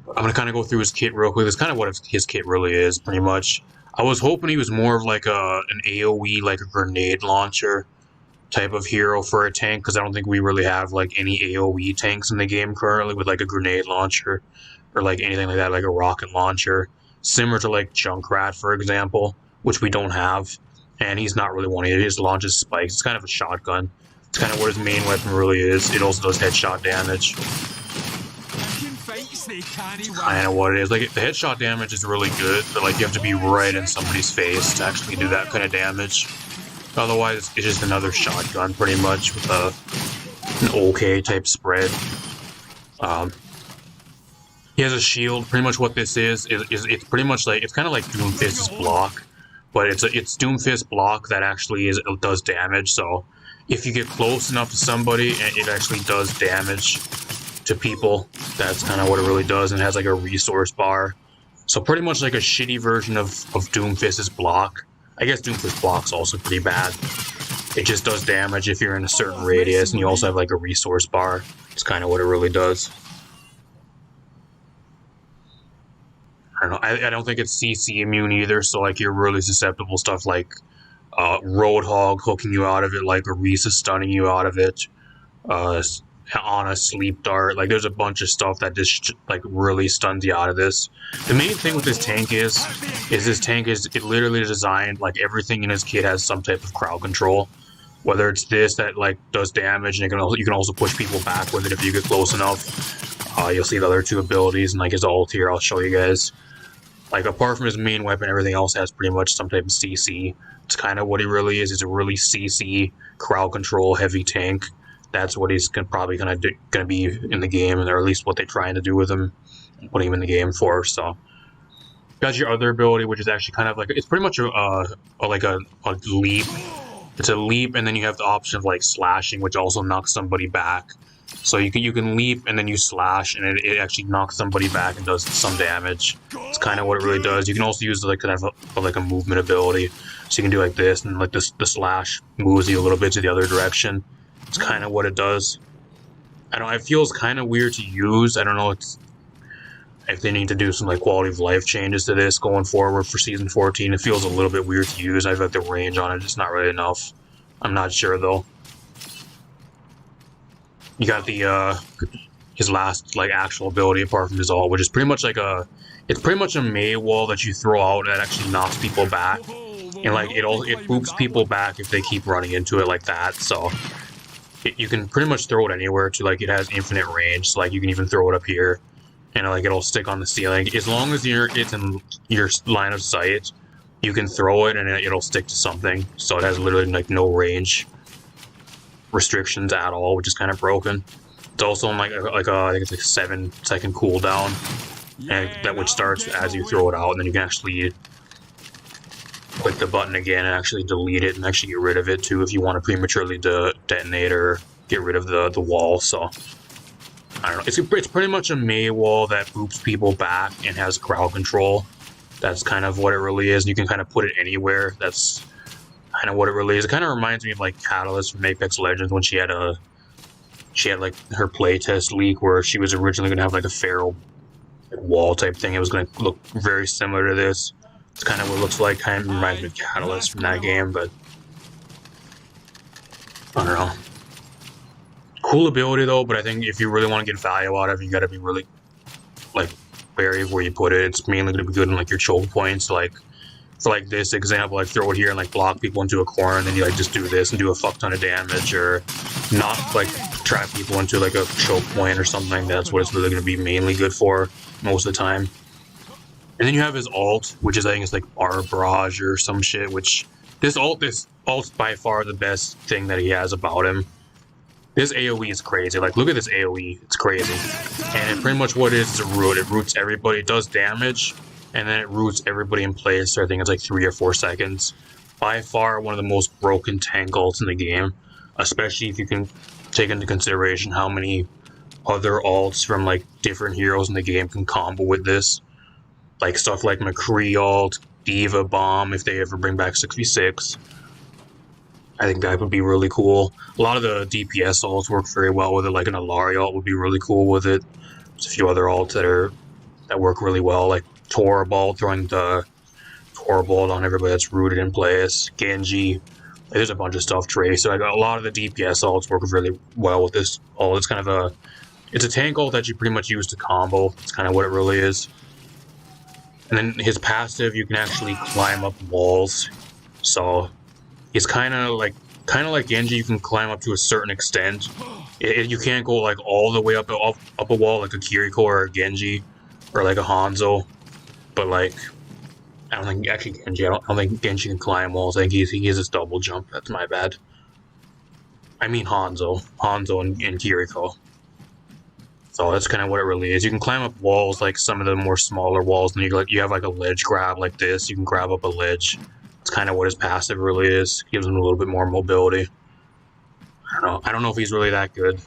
I'm gonna kind of go through his kit real quick. That's kind of what his kit really is, pretty much. I was hoping he was more of like an AOE, like a grenade launcher type of hero for a tank, because I don't think we really have like any AOE tanks in the game currently with like a grenade launcher or like anything like that, like a rocket launcher, similar to like Junkrat, for example, which we don't have. And he's not really one. He just launches spikes. It's kind of a shotgun. It's kind of what his main weapon really is. It also does headshot damage. I know what it is. Like, the headshot damage is really good, but like you have to be right in somebody's face to actually do that kind of damage. Otherwise, it's just another shotgun, pretty much, with an okay type spread. He has a shield. Pretty much what this is it's pretty much like, it's kind of like Doomfist's block, but it's Doomfist block that actually does damage. So if you get close enough to somebody, it actually does damage to people. That's kind of what it really does, and it has like a resource bar. So pretty much like a shitty version of Doomfist's block. I guess Doomfist block's also pretty bad. It just does damage if you're in a certain radius, and you also have like a resource bar. It's kind of what it really does. I don't know. I don't think it's CC immune either, so like you're really susceptible stuff like Roadhog hooking you out of it, like Orisa stunning you out of it, Ana sleep dart. Like there's a bunch of stuff that just like really stuns you out of this. The main thing with this tank is this tank is literally designed, like everything in his kit has some type of crowd control. Whether it's this that like does damage, and you can also push people back with it if you get close enough. You'll see the other two abilities and like his ult here. I'll show you guys. Like apart from his main weapon, everything else has pretty much some type of CC. It's kind of what he really is. He's a really CC crowd control heavy tank. That's what he's probably gonna be in the game, or at least what they're trying to do with him, putting him in the game for. So, you got your other ability, which is actually kind of like, it's pretty much a leap. It's a leap, and then you have the option of like slashing, which also knocks somebody back. So you can leap and then you slash, and it actually knocks somebody back and does some damage. It's kind of what it really does. You can also use like kind of like a movement ability, so you can do like this, and like the slash moves you a little bit to the other direction. It's kind of what it does. It feels kind of weird to use. I don't know if they need to do some like quality of life changes to this going forward for season 14. It feels a little bit weird to use. I feel like the range on it is not really enough. I'm not sure though. You got the his last like actual ability apart from his ult, which is pretty much like it's pretty much a May wall that you throw out that actually knocks people back, and like it boops people back if they keep running into it like that. So you can pretty much throw it anywhere to, like, it has infinite range, so like you can even throw it up here and like it'll stick on the ceiling as long as it's in your line of sight. You can throw it and it'll stick to something, so it has literally like no range restrictions at all, which is kind of broken. It's also on like I think it's like 7-second cooldown, and that which starts as you throw it out, and then you can actually click the button again and actually delete it and actually get rid of it too if you want to prematurely detonate or get rid of the wall. So I don't know. It's pretty much a May wall that boops people back and has crowd control. That's kind of what it really is. You can kind of put it anywhere. That's kind of what it really is. It kind of reminds me of like Catalyst from Apex Legends when she had like her playtest leak where she was originally going to have like a feral wall type thing. It was going to look very similar to this. It's kind of what it looks like. Kind of reminds me of Catalyst from that game, but I don't know. Cool ability though, but I think if you really want to get value out of it, you got to be really like wary of where you put it. It's mainly going to be good in like your choke points. Like for like this example, like throw it here and like block people into a corner, and then you like just do this and do a fuck ton of damage, or not like trap people into like a choke point or something like that. That's what it's really going to be mainly good for most of the time. And then you have his ult, which is I think it's like Bar Barrage or some shit, which this ult's by far the best thing that he has about him. This AoE is crazy. Like, look at this AoE. It's crazy. And pretty much what it is a root. It roots everybody. It does damage, and then it roots everybody in place. So I think it's like 3 or 4 seconds. By far one of the most broken tank ults in the game, especially if you can take into consideration how many other ults from like different heroes in the game can combo with this. Like stuff like McCree ult, Diva Bomb, if they ever bring back 6v6. I think that would be really cool. A lot of the DPS ults work very well with it, like an Alari ult would be really cool with it. There's a few other ults that are that work really well, like Toraball, throwing the Toraball on everybody that's rooted in place. Genji, there's a bunch of stuff. Tracer, like a lot of the DPS ults work really well with this ult. It's kind of it's a tank ult that you pretty much use to combo. It's kind of what it really is. And then his passive, you can actually climb up walls. So he's kind of like Genji. You can climb up to a certain extent. You can't go like all the way up a wall like a Kiriko or a Genji or like a Hanzo. But like, I don't think actually Genji. I don't think Genji can climb walls. I think he has this double jump. That's my bad. I mean Hanzo and Kiriko. So that's kind of what it really is. You can climb up walls, like some of the more smaller walls, and you have like a ledge grab like this. You can grab up a ledge. It's kind of what his passive really is. Gives him a little bit more mobility. I don't know if he's really that good.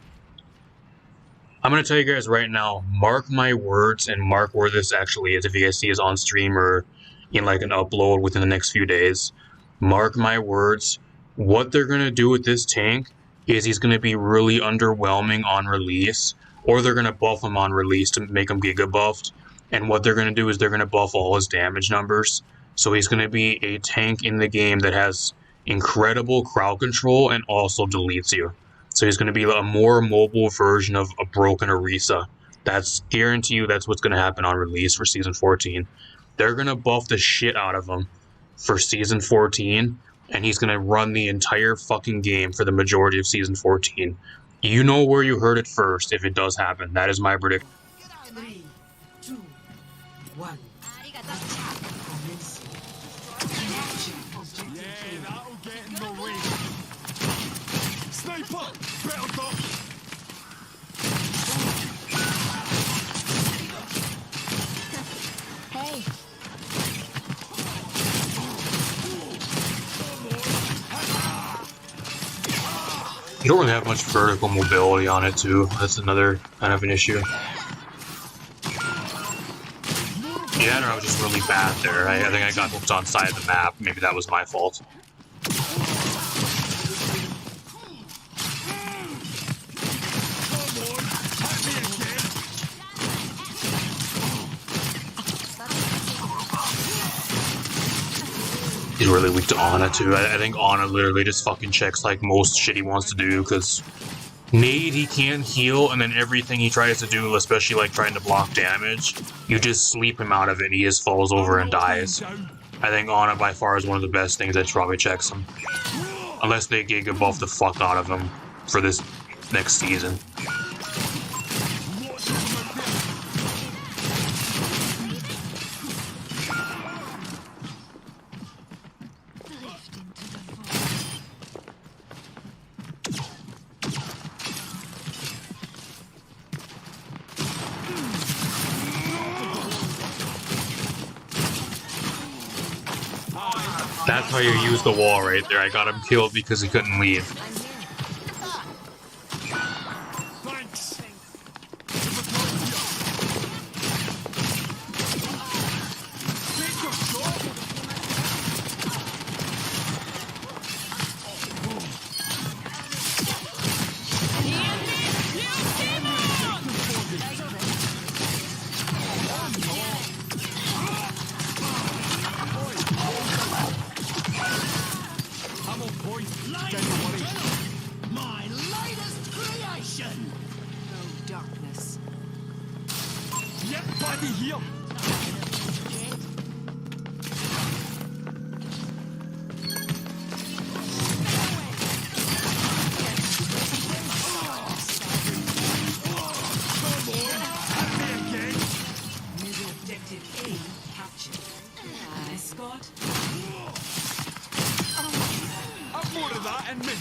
I'm gonna tell you guys right now. Mark my words and mark where this actually is. If you guys see us on stream or in like an upload within the next few days, mark my words. What they're gonna do with this tank is he's gonna be really underwhelming on release. Or they're going to buff him on release to make him giga buffed. And what they're going to do is they're going to buff all his damage numbers. So he's going to be a tank in the game that has incredible crowd control and also deletes you. So he's going to be a more mobile version of a broken Orisa. That's guarantee you that's what's going to happen on release for Season 14. They're going to buff the shit out of him for Season 14. And he's going to run the entire fucking game for the majority of Season 14. You know where you heard it first if it does happen. That is my prediction. 3, 2, 1. Yeah, that'll get in the way. Sniper! Better duck! Hey. You don't really have much vertical mobility on it too. That's another kind of an issue. Yeah, I was just really bad there. I think I got hooked on side of the map. Maybe that was my fault. He's really weak to Ana too. I think Ana literally just fucking checks like most shit he wants to do, because nade he can't heal, and then everything he tries to do, especially like trying to block damage, you just sleep him out of it and he just falls over and dies. I think Ana by far is one of the best things that probably checks him. Unless they giga buff the fuck out of him for this next season. That's how you use the wall right there. I got him killed because he couldn't leave. Thanks! My latest creation. No darkness. Yep, buddy here! Middle objective A captured. Escort. I've more of that in me!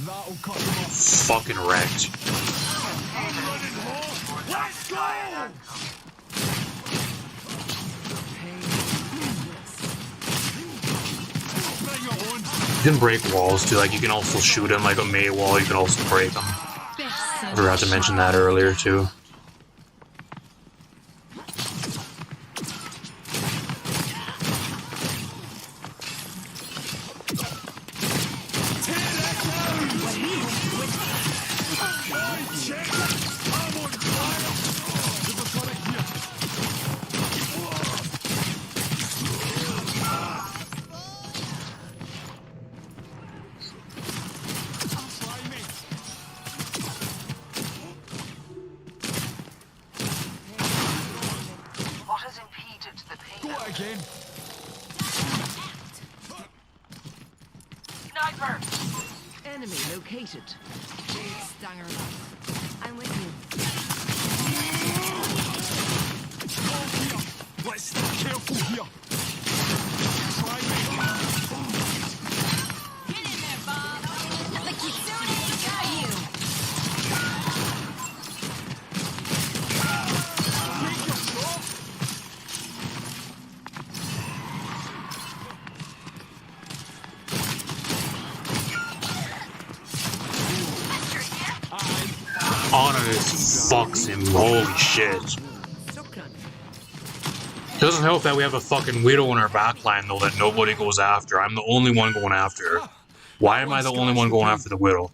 That'll cut them off. Fucking wrecked. Let's go! Bring it on! You can break walls too. Like you can also shoot him like a May wall. You can also break them. I forgot to mention that earlier too. Check! I'm on fire! There's a turret here. Try me. What has impeded the Go payload? again. Sniper! Enemy located. Stanger life. I'm with you. Go here. Let's stay careful here. Try me. Get in there, Bob. The Kitsune got you. Take your shot. Honor just fucks him. Holy shit. Shotgun. Doesn't help that we have a fucking widow in our backline though that nobody goes after. I'm the only one going after her. Why am I the only one going after the widow?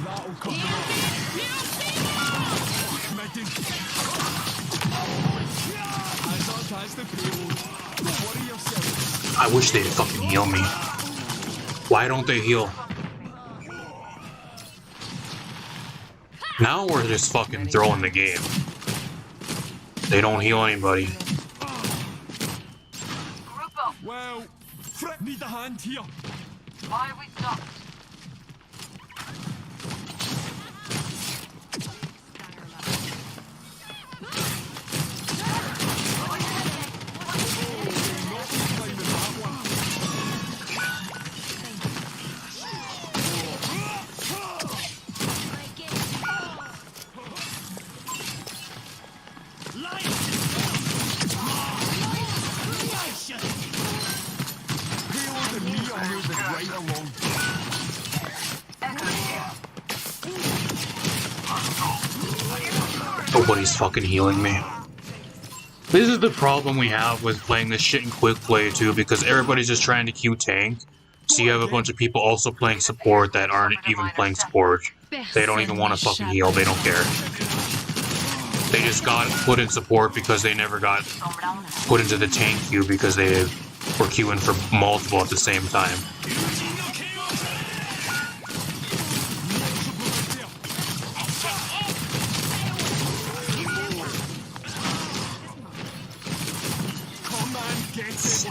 That'll cut them off. Committing. That's the payload. Don't worry yourself. I wish they'd fucking heal me. Why don't they heal? Now we're just fucking throwing the game. They don't heal anybody. Group up! Well, Frick need a hand here. Why are we stopped? Payload and me are moving right along. Nobody's fucking healing me. This is the problem we have with playing this shit in quick play too, because everybody's just trying to queue tank. So you have a bunch of people also playing support that aren't even playing support. They don't even want to fucking heal, they don't care. They just got put in support because they never got put into the tank queue because they were queuing for multiple at the same time.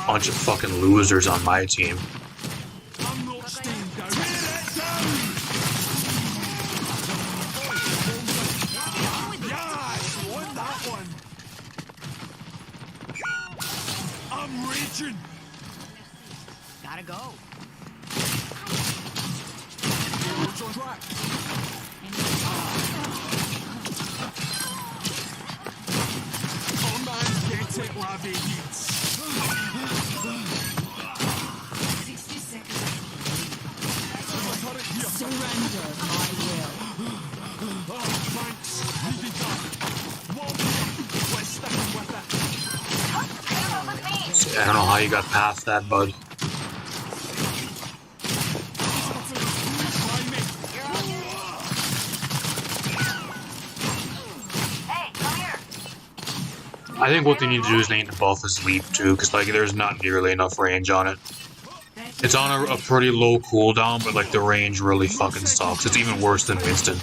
Bunch of fucking losers on my team. I'm not staying down. Yes, won that one. I'm raging. Gotta go. Payload's on track. Come on, get it, laddie. 60 seconds. Turret here. Surrender my will. Oh, thanks. Needed that. Wall here. Let's stick with it. I don't know how you got past that, bud. Try me. Hey, come here! I think what they need to do is they need to buff his leap too, because like there's not nearly enough range on it. It's on a pretty low cooldown, but like the range really fucking sucks. It's even worse than Winston.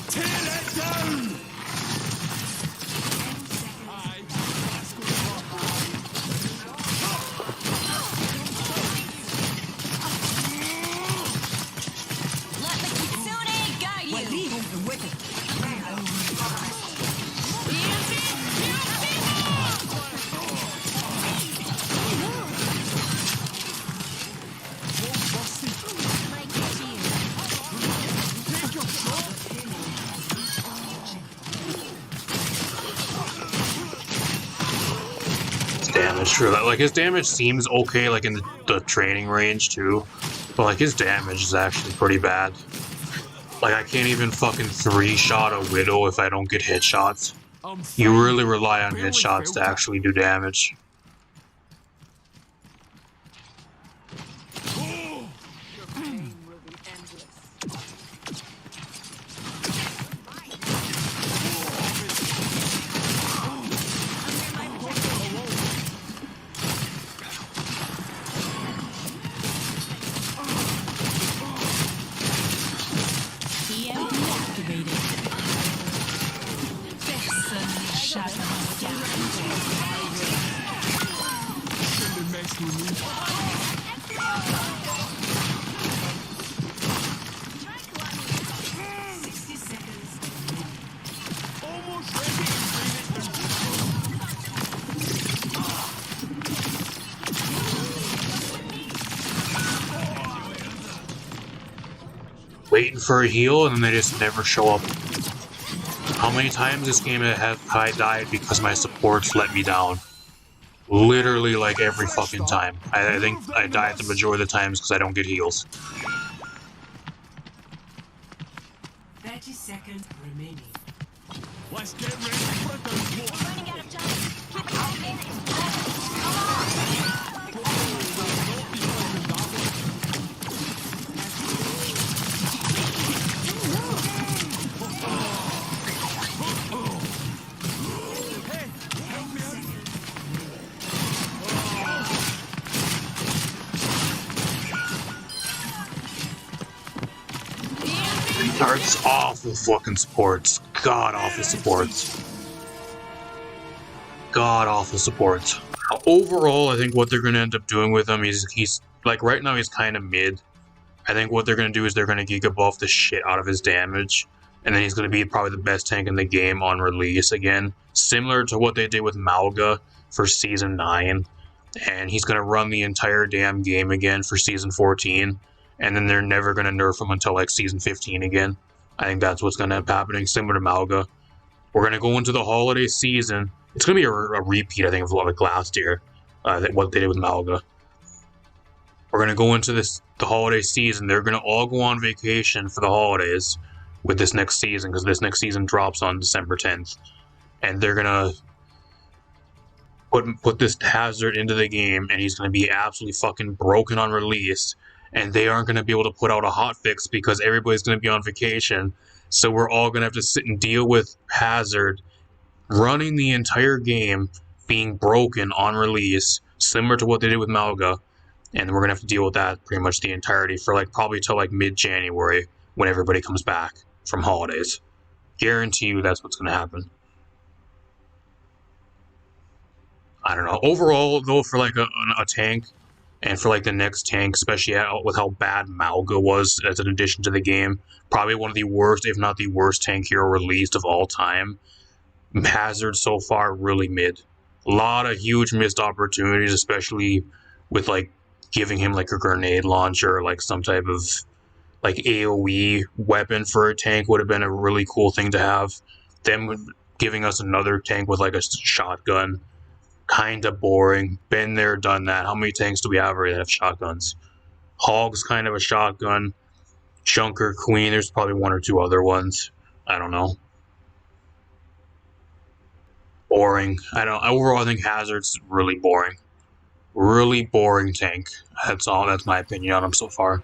Tear it down. Aye, that's good work. Let the Kitsune guide you. With it. That's true. Like his damage seems okay, like in the training range too, but like his damage is actually pretty bad. Like I can't even fucking 3-shot a Widow if I don't get headshots. I'm You fine. really rely on Barely headshots felt to it. actually do damage. EMP activated. Personne n'échappe à mon regard. Shouldn't mess with me. Almost ready. Waiting for a heal and then they just never show up. How many times this game have I died because my supports let me down? Literally like every fucking time. I think I die the majority of the times because I don't get heals. 30 seconds remaining. Let's get ready for a downpour. Running out of time. Darts awful fucking supports. God awful supports. God awful supports. Overall, I think what they're gonna end up doing with him is he's like right now he's kind of mid. I think what they're gonna do is they're gonna giga buff the shit out of his damage, and then he's gonna be probably the best tank in the game on release again, similar to what they did with Malga for Season 9. And he's gonna run the entire damn game again for Season 14, and then they're never gonna nerf him until like Season 15 again. I think that's what's gonna end up happening, similar to Malga. We're gonna go into the holiday season. It's gonna be a repeat, I think, of like last year, what they did with Malga. We're gonna go into the holiday season. They're gonna all go on vacation for the holidays with this next season because this next season drops on December 10th, and they're gonna put this hazard into the game, and he's gonna be absolutely fucking broken on release, and they aren't gonna be able to put out a hotfix because everybody's gonna be on vacation. So we're all gonna have to sit and deal with Hazard running the entire game being broken on release, similar to what they did with Malga, and we're gonna have to deal with that pretty much the entirety for like probably till like mid-January when everybody comes back from holidays. Guarantee you that's what's gonna happen. I don't know. Overall, though, for like a tank, and for like the next tank, especially with how bad Malga was as an addition to the game, probably one of the worst, if not the worst, tank hero released of all time. Hazard so far really mid. A lot of huge missed opportunities, especially with like giving him like a grenade launcher, or like some type of like AoE weapon for a tank would have been a really cool thing to have. Them giving us another tank with like a shotgun, kind of boring. Been there, done that. How many tanks do we have already that have shotguns? Hog's kind of a shotgun. Junker, Queen, there's probably one or two other ones. I don't know. Boring. I don't. Overall, I think Hazard's really boring. Really boring tank. That's all. That's my opinion on him so far.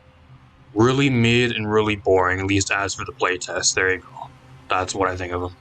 Really mid and really boring. At least as for the playtest. There you go. That's what I think of him.